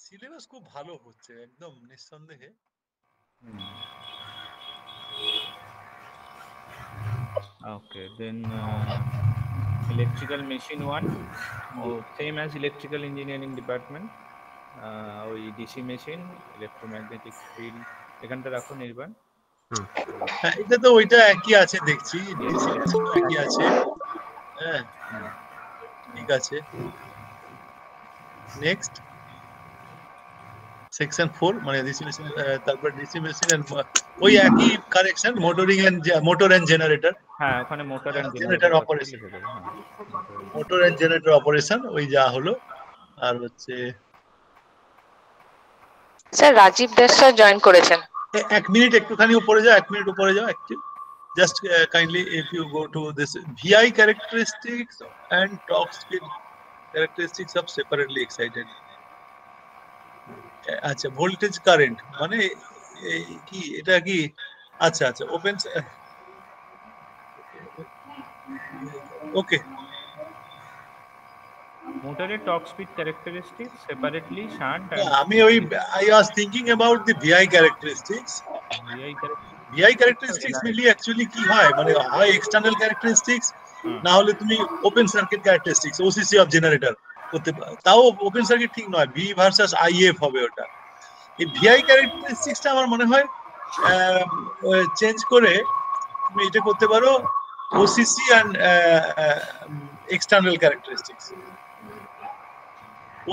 Syllabus খুব ভালো হচ্ছে একদম নিঃসন্দেহে। Okay, then electrical machine 1, same as electrical engineering department. ওই ডিসি মেশিন, ইলেকট্রোম্যাগনেটিক ফিল্ড এখানটা রাখো নির্বাণ। হ্যাঁ, এটা তো ওইটা একই আছে দেখছি, ডিসি মেশিনও একই আছে। হ্যাঁ, ঠিক আছে। নেক্সট সেকশন 4 মানে ডিসি মেশিন, তারপর ডিসি মেশিন এর ওই একই কারেকশন, মোটর এন্ড জেনারেটর। হ্যাঁ, ওখানে motor and generator generator operation, লিখে দেবো। হ্যাঁ, মোটর এন্ড জেনারেটর অপারেশন ওই যা হলো। আর হচ্ছে sir Rajib Das sir join করেছেন। এক মিনিট একটুখানি উপরে যাও, এক মিনিট উপরে যাও একটু। Just kindly if you go to this VI characteristics and torque speed characteristics of separately excited. আচ্ছা, ভোল্টেজ কারেন্ট মানে কি এটা কি? আচ্ছা আচ্ছা, ওপেন, ওকে। মোটরের torque speed characteristics separately shunt আমি ওই I was thinking about the VI characteristics. VI characteristics মিলিয়ে অ্যাকচুয়ালি কি হয়, মানে হয় এক্সটার্নাল ক্যারেক্টারিস্টিক্স, না হলে তুমি open circuit characteristics OCC of generator করতে পারো। তাও ওপেন সার্কিট ঠিক নয়, ভি ভার্সাস আইএফ হবে ওটা। এই ভিআই ক্যারেক্টারিস্টিক্সটা আমার মনে হয় চেঞ্জ করে তুমি এটা করতে পারো, OCC and external characteristics,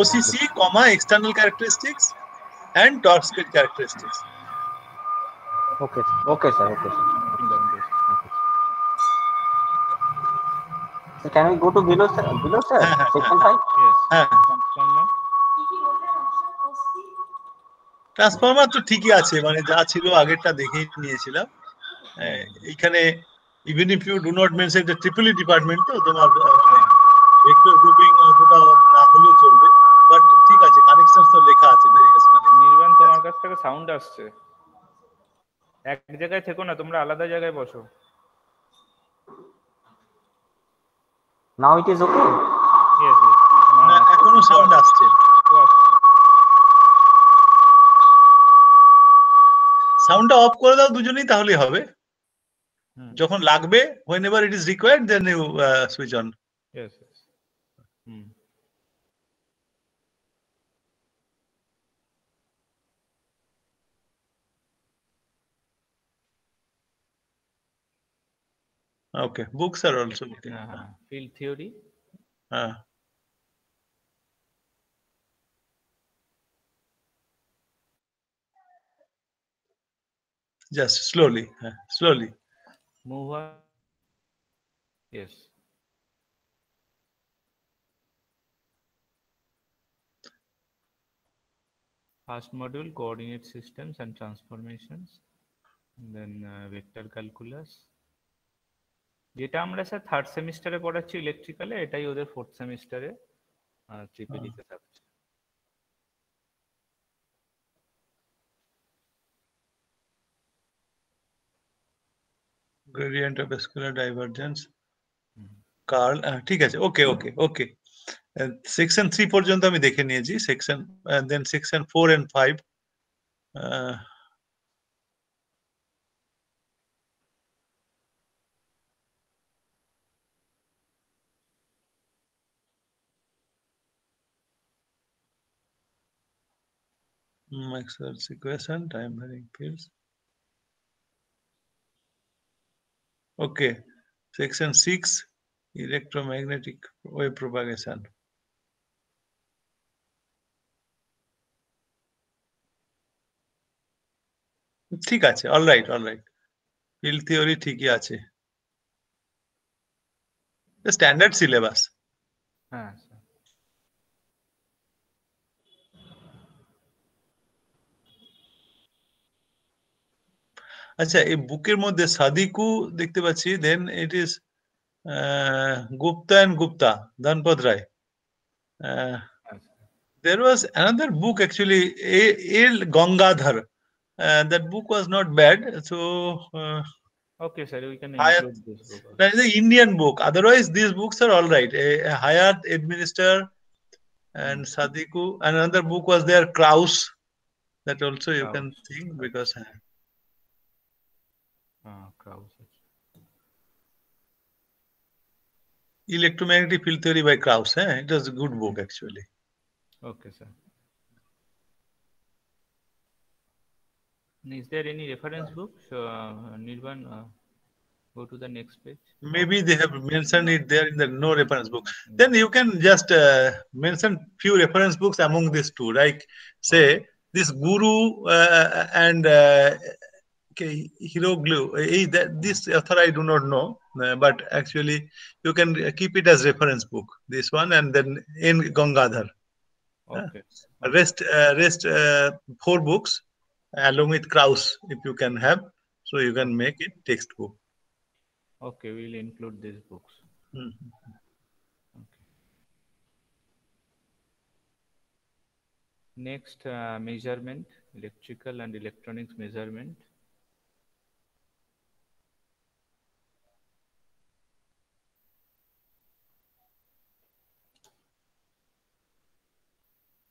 OCC comma external characteristics and torque speed characteristics. Okay, okay, sir. Okay, sir. So can we go to below, sir? Below, sir. Section 5. Yes. Transformer. Transformer তো ঠিকই আছে, মানে যা ছিল আগেরটা দেখেই নিয়েছিলাম। এইখানে even if you do not mention এটা ট্রিপল ই ডিপার্টমেন্ট, তো তোমার ভেক্টর গ্রুপিং অতটা না হলেও চলবে, বাট ঠিক আছে, কানেকশনস তো লেখা আছে ভেরিয়াস কানেকশন। নির্বাণ, তোমার কাছ থেকে সাউন্ড আসছে, এক জায়গায় থেকো না, তোমরা আলাদা জায়গায় বসো। Now it is okay. Yes, yes. না, এখনো সাউন্ড আসছে। সাউন্ডটা অফ করে দাও দুজনেই, তাহলেই হবে। যখন লাগবে, whenever it is required, then you switch on. Yes, yes. Okay, books are also looking. Field theory. Just slowly, slowly. Move on. Yes. First module, coordinate systems and transformations. Then vector calculus. যেটা আমরা sir third সেমিস্টারে পড়াচ্ছি ইলেকট্রিক্যালে, এটাই ওদের fourth সেমিস্টারে ট্রিপলিতে থাকছে। Gradient of vascular divergence. Curl, ঠিক আছে, ওকে ওকে ওকে। সেকশন 3 পর্যন্ত আমি দেখে নিয়েছি, section then section 4 and 5 Maxwell's equation, time varying fields. Okay, section 6 electromagnetic wave propagation. ঠিক আছে, অলরাইট অলরাইট, ফিল্ড থিওরি ঠিকই আছে, স্ট্যান্ডার্ড সিলেবাস। হ্যাঁ, আচ্ছা, এই বুকের মধ্যে সাদিকু দেখতে পাচ্ছি, then it is Gupta and Gupta, Dhanpat Rai. There was another book actually, A. Gangadhar. That book was not bad. So okay, sir, we can include this book. That is the Indian book. Otherwise, these books are all right. A hired administer, And Sadiku, another book was there, Krauss. That also you can think because Krauss. Electromagnetic Field Theory by Krauss. It was a good book actually. Okay, sir. Is there any reference book? Nirvan, go to the next page. Maybe they have mentioned it there in the no reference book. Then you can just mention few reference books among these two, like say this Guru and Hiroglu. This author I do not know, but actually you can keep it as reference book. This one and then N. Gangadhar. Okay. Rest 4 books along with Krauss if you can have, so you can make it textbook. Okay, we'll include these books. Okay. Next, measurement, electrical and electronics measurement.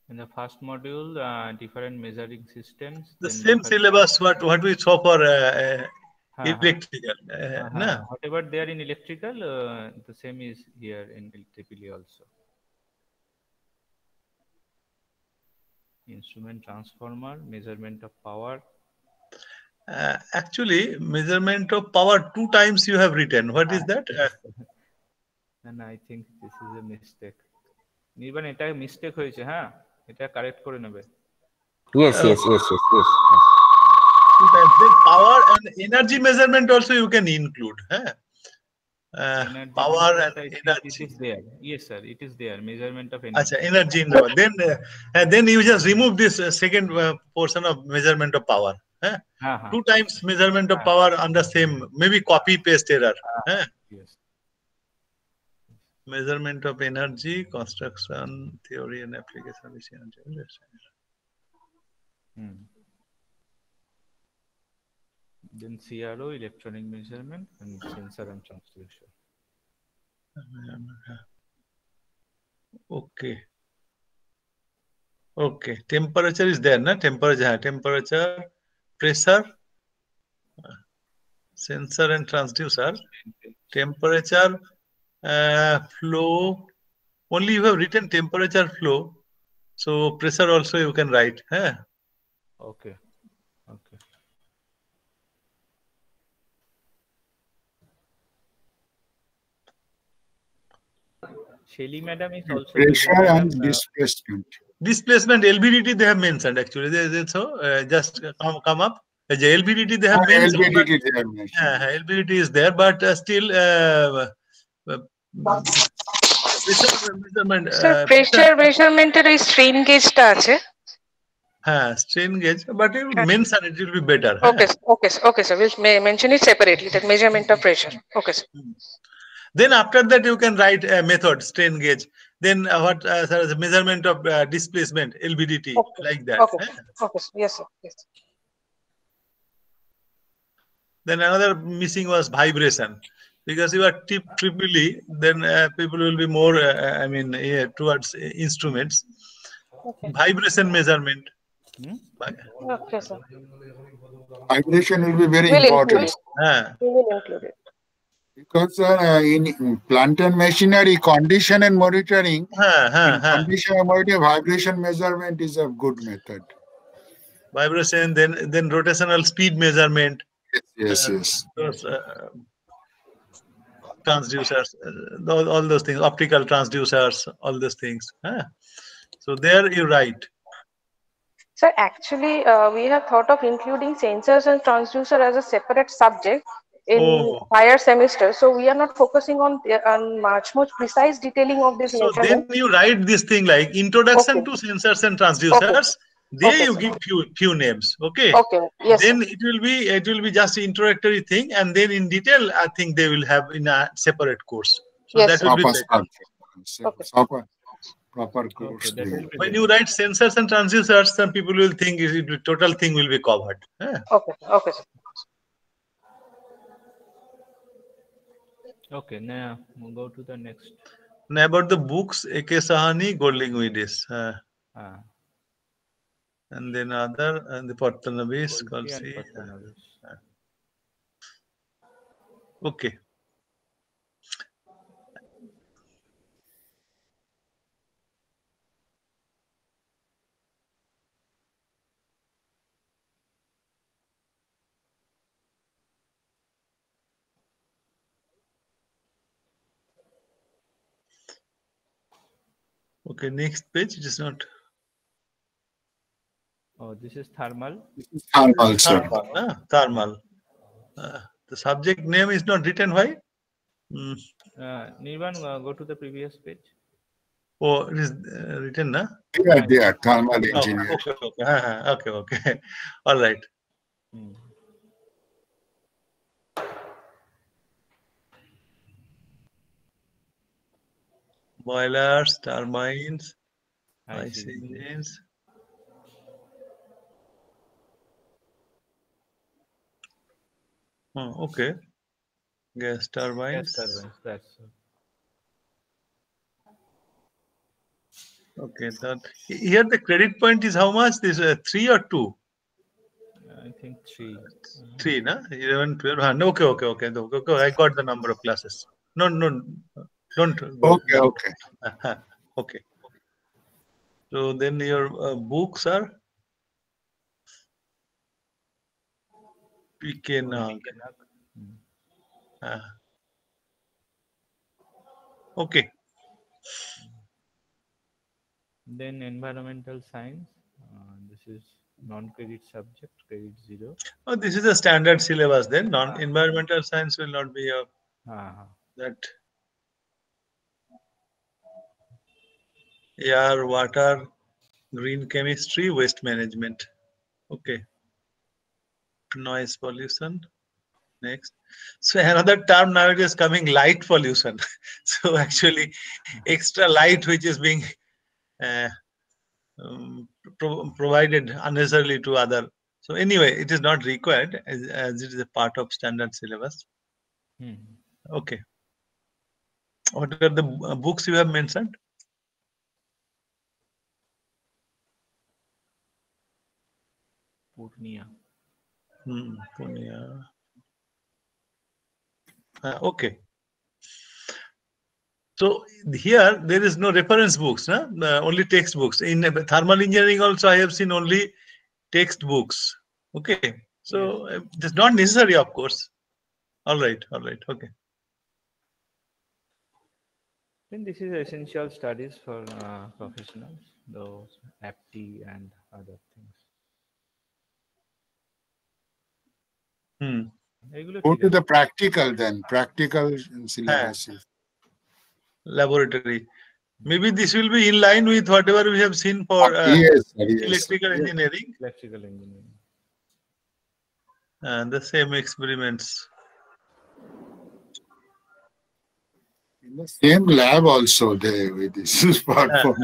In the first module, different measuring systems. The same syllabus what we saw for electrical. Whatever there in electrical, the same is here in EEE also. Instrument transformer, measurement of power. Actually, measurement of power 2 times you have written. What is that? And I think this is a mistake. Even এটা mistake হয়েছে, হ্যাঁ? এটা correct করে নেবে. Yes. 2 times. Then power and energy measurement also you can include. Power and energy. It is there. Yes, sir. It is there. Measurement of energy. Energy. Then you just remove this second portion of measurement of power. 2 times measurement of power under same, maybe copy paste error. Yes. Measurement of energy, construction, theory and application. Then CRO, electronic measurement, and sensor and transducer. Okay. Temperature is there, na? Temperature, pressure, sensor and transducer, temperature, flow. Only you have written temperature, flow. So pressure also you can write. Okay. Shelly madam is also pressure and displacement. Displacement, LVDT they have mentioned actually. Just come up. The LVDT they have mentioned. LVDT is there, but still pressure measurement. Sir, pressure measurement er strain gauge ta ache. Strain gauge, but you mention it will be better. Okay, sir. We'll mention it separately. That measurement of pressure. Okay, sir. Then after that you can write a method, strain gauge. Then measurement of displacement, LVDT, like that. Okay. Yes, sir. Then another missing was vibration. Because you are TEEE, then people will be more, towards instruments. Vibration measurement. Okay, sir. Vibration will be very important. We will include it. Because in plant and machinery, condition and monitoring, vibration measurement is a good method. Vibration, then rotational speed measurement. Yes. Those, transducers, all those things, optical transducers, all those things. So there you write. Sir, actually, we have thought of including sensors and transducer as a separate subject in higher semester. So we are not focusing on much more precise detailing of this. So then you write this thing like introduction to sensors and transducers. There you give few names. Okay. Yes. Then it will be just introductory thing, and then in detail I think they will have in a separate course. So that will be better. Proper course. When you write sensors and transducers, some people will think the total thing will be covered. Okay, sir. Okay, now we'll go to the next. about the books, A.K. Sahani, Golding Widis. And then other, and the Patanavis, Kalsi. Okay. Okay, next page. It is not. Oh, this is thermal. Thermal, sir. Thermal. The subject name is not written. Why? Nirvan, go to the previous page. Oh, it is written, na? Yeah, thermal engineer. Okay. All right. Boilers, turbines, IC engines. Okay. Gas turbines. That's okay. That here the credit point is how much? This 3 or 2? I think 3. 3, na? 11, 12. Okay. I got the number of classes. No, don't. Okay. Okay. So then your books are PK Nag. Okay. Then environmental science. This is non-credit subject, credit 0. Oh, this is a standard syllabus then. Non-environmental science will not be that. Air, water, green chemistry, waste management. Okay. Noise pollution. Next. So another term nowadays coming, light pollution. So actually extra light which is being provided unnecessarily to other. So anyway, it is not required as it is a part of standard syllabus. Okay. What are the books you have mentioned? Purnia. Purnia. Okay. So here there is no reference books, only textbooks. In thermal engineering also I have seen only textbooks. Okay. So it is not necessary, of course. All right. Okay. Then this is essential studies for professionals, those APT and other things. Go to the practical then. Practical syllabus. Laboratory. Maybe this will be in line with whatever we have seen for electrical engineering. Electrical engineering. And the same experiments. In the same lab also this is part for.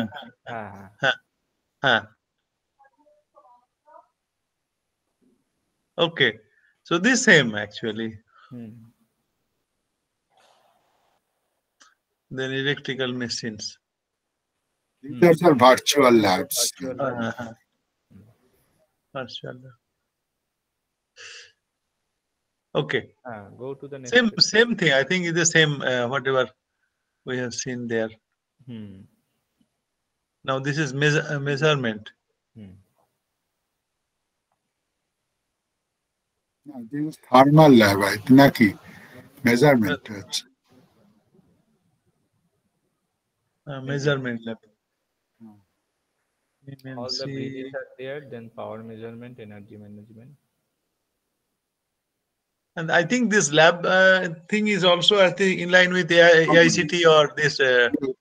Okay. So this same actually. Then electrical machines. These are virtual labs. Virtual. Okay. Go to the next. Same thing. I think it's the same whatever we have seen there. Now this is measurement. No, this is thermal lab, I think. Measurement. Measurement lab. All the bridges are there, then power measurement, energy management. And I think this lab thing is also, I think, in line with AICT or this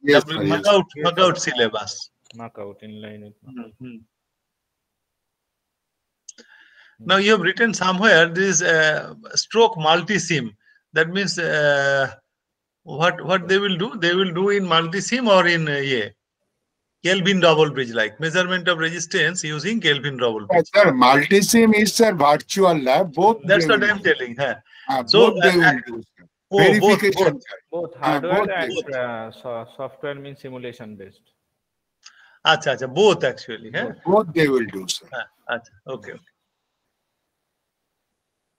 Magout syllabus. Magout, in line with Magout. Now you have written somewhere this stroke multi-sim. That means what they will do? They will do in multi-sim or in Kelvin double bridge, like measurement of resistance using Kelvin double bridge. Sir, multi-sim is a virtual lab. Both. That's what I'm telling. So they will do. Oh, verification. Both hardware both and software means simulation based. Acha, both actually. Both they will do, sir. Okay.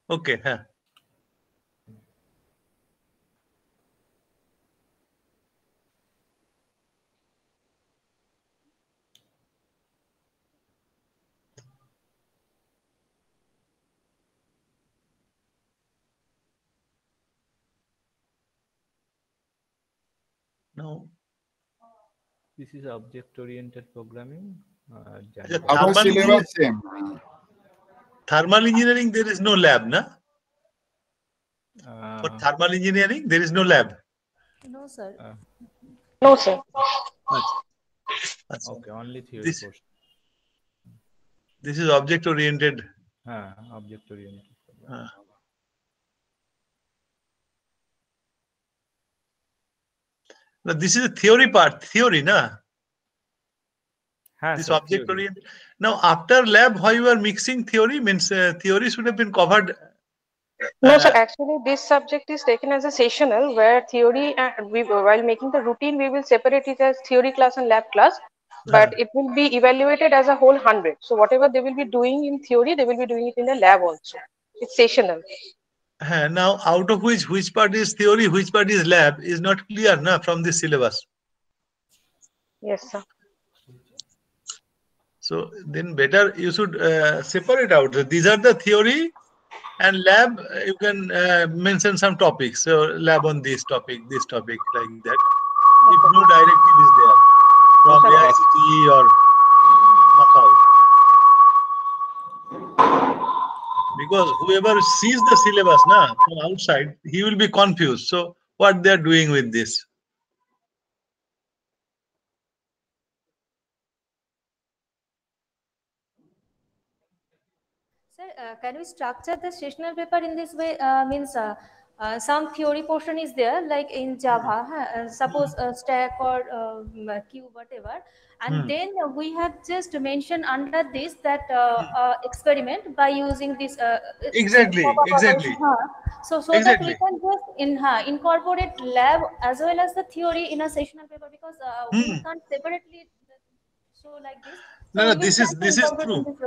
Okay. Now, this is object-oriented programming. Our syllabus same. Thermal engineering, there is no lab, na? For thermal engineering, there is no lab. No, sir. No, sir. Okay, only theory portion. This is object-oriented. Object-oriented. Now, this is a theory part. Theory, na? This sir, object-oriented. Now, after lab, why you are mixing theory? Means theory should have been covered. No, sir. Actually, this subject is taken as a sessional, where theory and while making the routine, we will separate it as theory class and lab class. But it will be evaluated as a whole 100. So whatever they will be doing in theory, they will be doing it in the lab also. It's sessional. Now, out of which part is theory, which part is lab is not clear, na, from this syllabus. Yes, sir. So then better you should separate out. These are the theory, and lab you can mention some topics. So lab on this topic, like that. If no directive is there from AICTE or Macau. Because whoever sees the syllabus from outside, he will be confused. So what they are doing with this? Sir, can we structure the sessional paper in this way? Means some theory portion is there, like in Java, suppose stack or queue, whatever. And then we have just mentioned under this that experiment by using this. Exactly. So that we can just incorporate lab as well as the theory in a sessional paper, because we can't separately show like this. So No, this is true.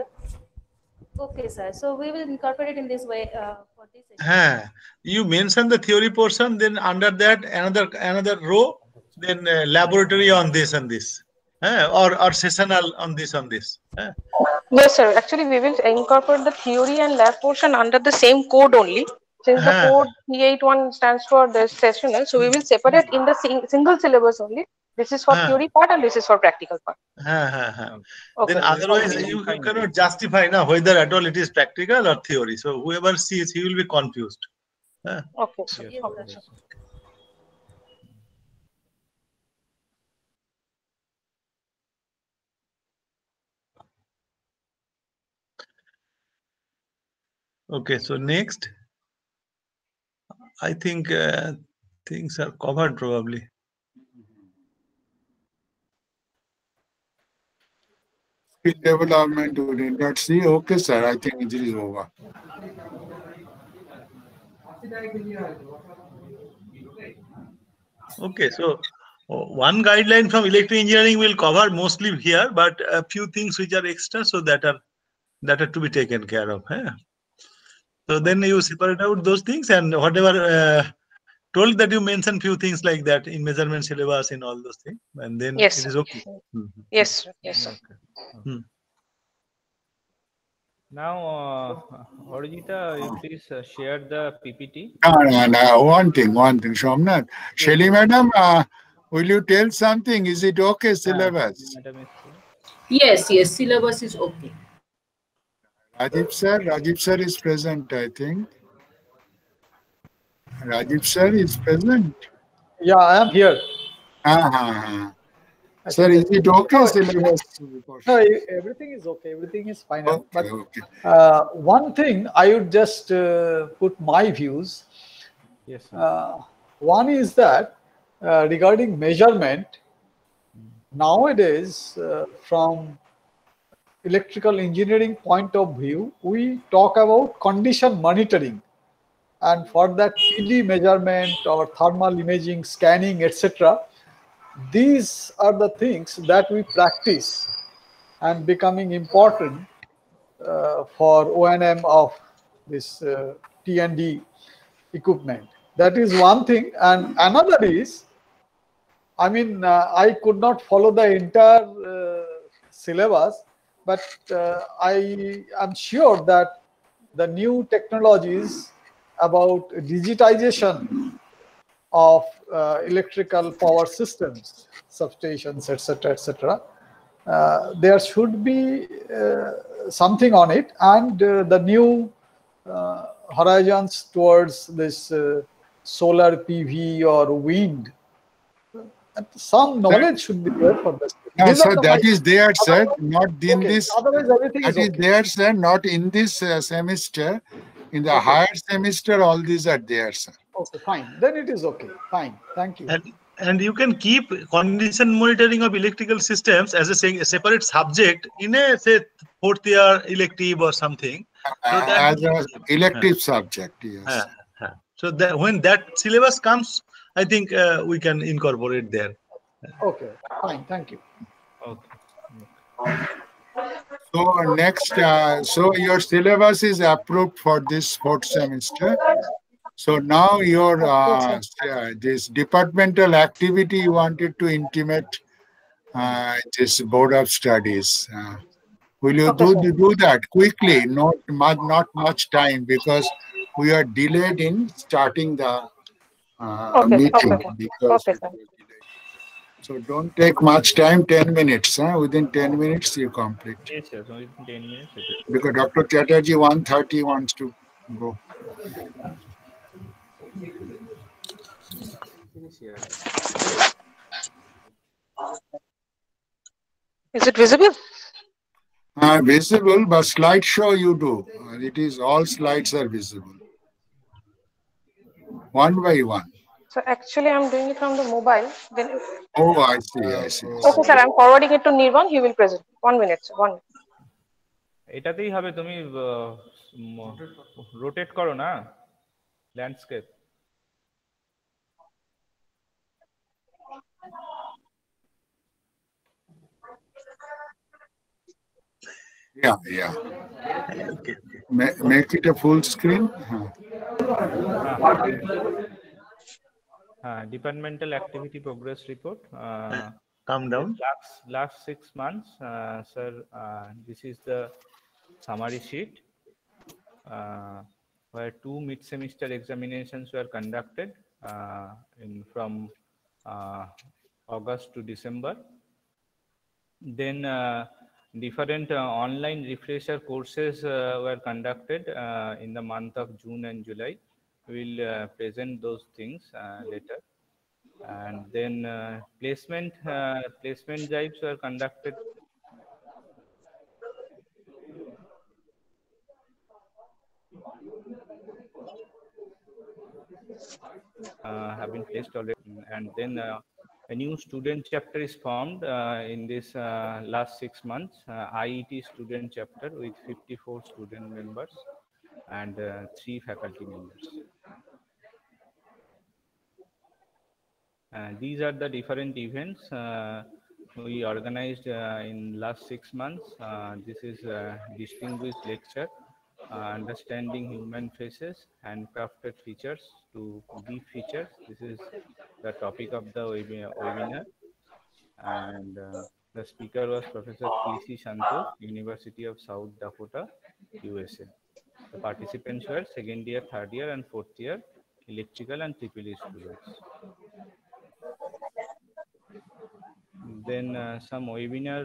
Okay, sir. So we will incorporate in this way for this session. You mention the theory portion, then under that another row, then laboratory on this and this, or sessional on this. Yes, sir. Actually, we will incorporate the theory and lab portion under the same code only. Since the code 381 stands for the sessional, so we will separate in the single syllabus only. This is for theory part and this is for practical part. Okay. Then otherwise you cannot justify whether at all it is practical or theory. So whoever sees, he will be confused. Okay. Yes. Okay, so next, I think things are covered probably. Skill development within that. See, okay, sir. I think it is over. Okay, so one guideline from electrical engineering will cover mostly here, but a few things which are extra, so that are to be taken care of. So then you separate out those things, and whatever told that you mention few things like that in measurement syllabus and all those things, and then it is okay. Yes, sir. Okay. Now, Arijita, you please share the PPT. No. One thing, Somnath. Shelly madam, will you tell something? Is it okay, syllabus? Yes, syllabus is okay. Rajiv sir is present, I think. Rajiv sir is present. Yeah, I am here. Sir, is it okay, syllabus? No, everything is okay. Everything is fine. Okay. One thing I would just put my views. Yes. Sir. One is that regarding measurement, nowadays, from electrical engineering point of view, we talk about condition monitoring. and for that PD measurement or thermal imaging, scanning, etc. These are the things that we practice and becoming important for O&M of this T&D equipment. That is one thing. And another is, I mean, I could not follow the entire syllabus, but I am sure that the new technologies about digitization of electrical power systems, substations, etc., there should be something on it, and the new horizons towards this solar PV or wind. Some knowledge should be there for this. No, sir, that is there, sir. Not in this. Otherwise, everything that is is there, sir. Not in this semester. In the higher semester, all these are there, sir. Okay, fine. Then it is okay. Fine. Thank you. And you can keep condition monitoring of electrical systems as a separate subject in a, say, fourth year elective or something. So that, as an elective subject, yes. So that when that syllabus comes, I think we can incorporate there. Okay, fine. Thank you. Okay. So next, so your syllabus is approved for this fourth semester. So now your this departmental activity you wanted to intimate this board of studies. Will you do that quickly? Not much time, because we are delayed in starting the meeting. Because so don't take much time. 10 minutes. Within 10 minutes you complete. Yes, sir. So within 10 minutes. Because Dr. Chatterjee 1:30 wants to go. Is it visible? Visible, but slideshow you do. It is all slides are visible. One by one. So actually, I'm doing it from the mobile. Then. Oh, I see. Okay, sir. I'm forwarding it to Nirvan. He will present. 1 minute, sir. 1 minute. এটাতেই হবে, তুমি rotate করো না landscape. Yeah. Make it a full screen. Departmental activity progress report. Come down. Last 6 months, sir. This is the summary sheet where 2 mid-semester examinations were conducted from August to December. Then different online refresher courses were conducted in the month of June and July. We'll present those things later. And then placement drives were conducted. Have been placed already. And then a new student chapter is formed in this last 6 months, IET student chapter with 54 student members and 3 faculty members. These are the different events we organized in last 6 months. This is a distinguished lecture, understanding human faces, handcrafted features to deep features. This is the topic of the webinar, and the speaker was Professor P.C. Santosh, University of South Dakota, USA. The participants were second year, third year, and fourth year electrical and EEE students. Then some webinar.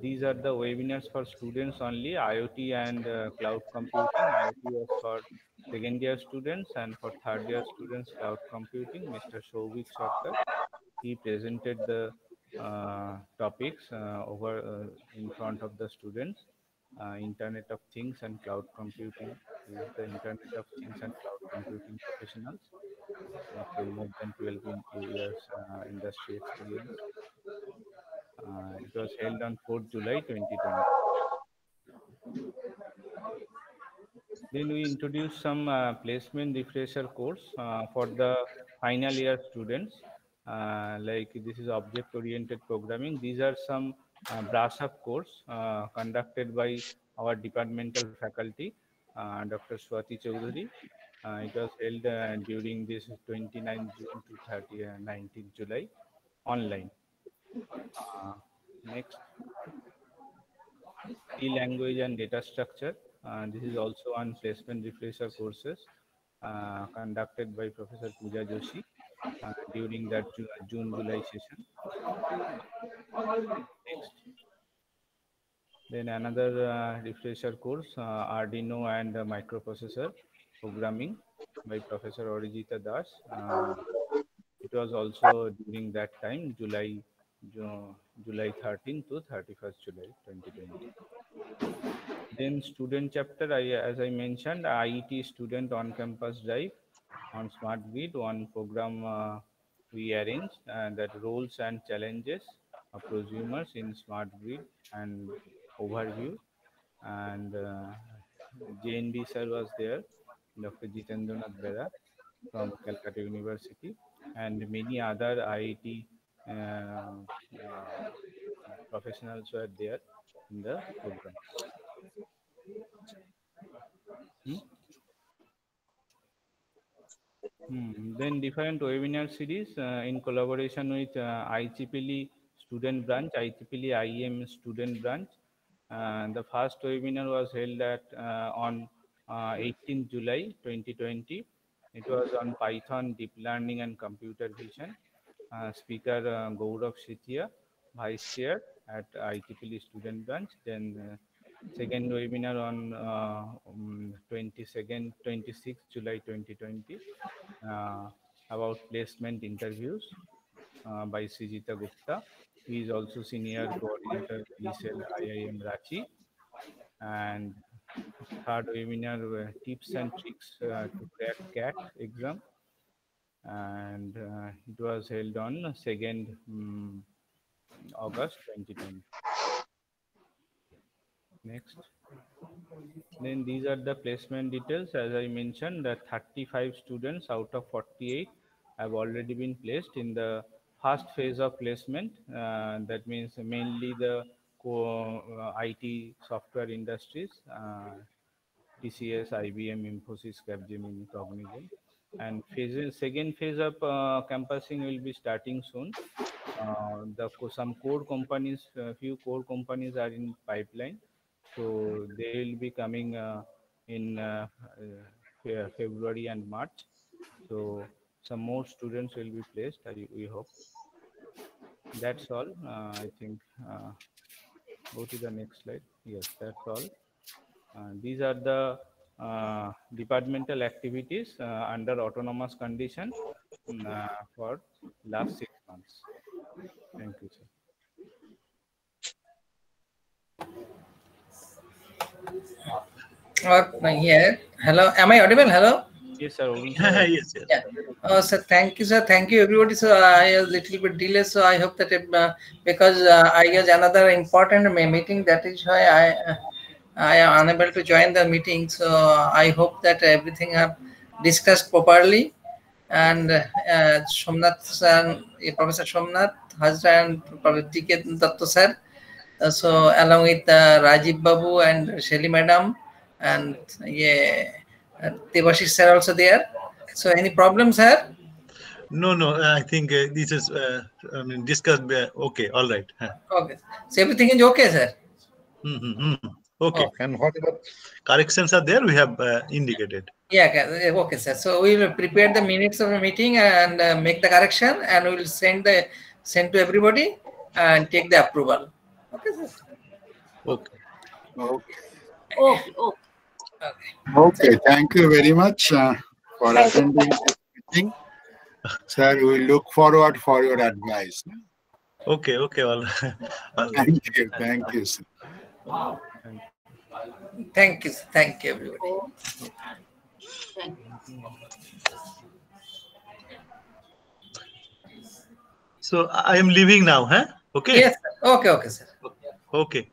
These are the webinars for students only, IoT and cloud computing. IoT was for second year students, and for third year students, cloud computing. Mr. Shouvik Sarkar, he presented the topics over in front of the students. Internet of Things and cloud computing. This is the Internet of Things and cloud computing professionals with more than 12 years industry experience. It was held on 4th July 2020. Then we introduced some placement refresher course for the final year students. Like this is object-oriented programming. These are some brush-up course conducted by our departmental faculty, Dr. Swati Chaudhary. It was held during this 29th June to 19th July online. Next, C language and data structure. This is also on placement refresher courses conducted by Professor Pooja Joshi during that June-July session. Next. Then another refresher course, Arduino and microprocessor programming by Professor Arijita Das. It was also during that time, July 13 to 31st July 2020. Then student chapter, as I mentioned, IET student on-campus drive on Smart Grid, one program we arranged, that roles and challenges of prosumers in Smart Grid and overview. And JNB sir was there, Dr. Jitendranath Bera from Calcutta University, and many other IIT professionals were there in the program. Then different webinar series in collaboration with IEEE student branch, IEEE IEM student branch. The first webinar was held on 18th July 2020. It was on Python, deep learning and computer vision. Speaker Gaurav Shethia, Vice Chair at IEEE student branch. Then second webinar on 26th July 2020 about placement interviews by Srijita Gupta. He is also senior coordinator ESL IIM Ranchi. And third webinar, tips and tricks to crack CAT exam. And it was held on 2nd August 2020. Next. Then these are the placement details. As I mentioned, that 35 students out of 48 have already been placed in the first phase of placement. That means mainly the IT software industries, TCS, IBM, Infosys, Capgemini, Cognizant. And second phase of campusing will be starting soon. Some core companies, few core companies are in pipeline. So they will be coming in February and March. So some more students will be placed, we hope. That's all, I think. Go to the next slide. Yes, that's all. These are the departmental activities under autonomous condition for last 6 months. Thank you, sir. Yeah. Hello. Am I audible? Hello. Yes, sir. Yes, yes. Yeah. Sir, thank you, sir. Thank you, everybody. So I was a little bit delayed. So I hope that because I have another important meeting, that is why I am unable to join the meeting. So I hope that everything have discussed properly. And Somnath sir, Professor Somnath Hazra and Professor T.K. Datta sir. So along with Rajiv Babu and Shelly madam and Devashish sir also there. So any problems, sir? No. I think this is discussed. Okay, all right. Okay. So everything is okay, sir. Okay. And what about corrections are there? We have indicated. Yeah. Okay, sir. So we will prepare the minutes of the meeting and make the correction, and we will send to everybody and take the approval. Okay, sir. Okay. Thank you very much for attending this meeting. Sir, we look forward for your advice. Okay. All Thank you, sir. Thank you, everybody. So I am leaving now, huh? Okay. Yes, sir. Okay, sir. Okay.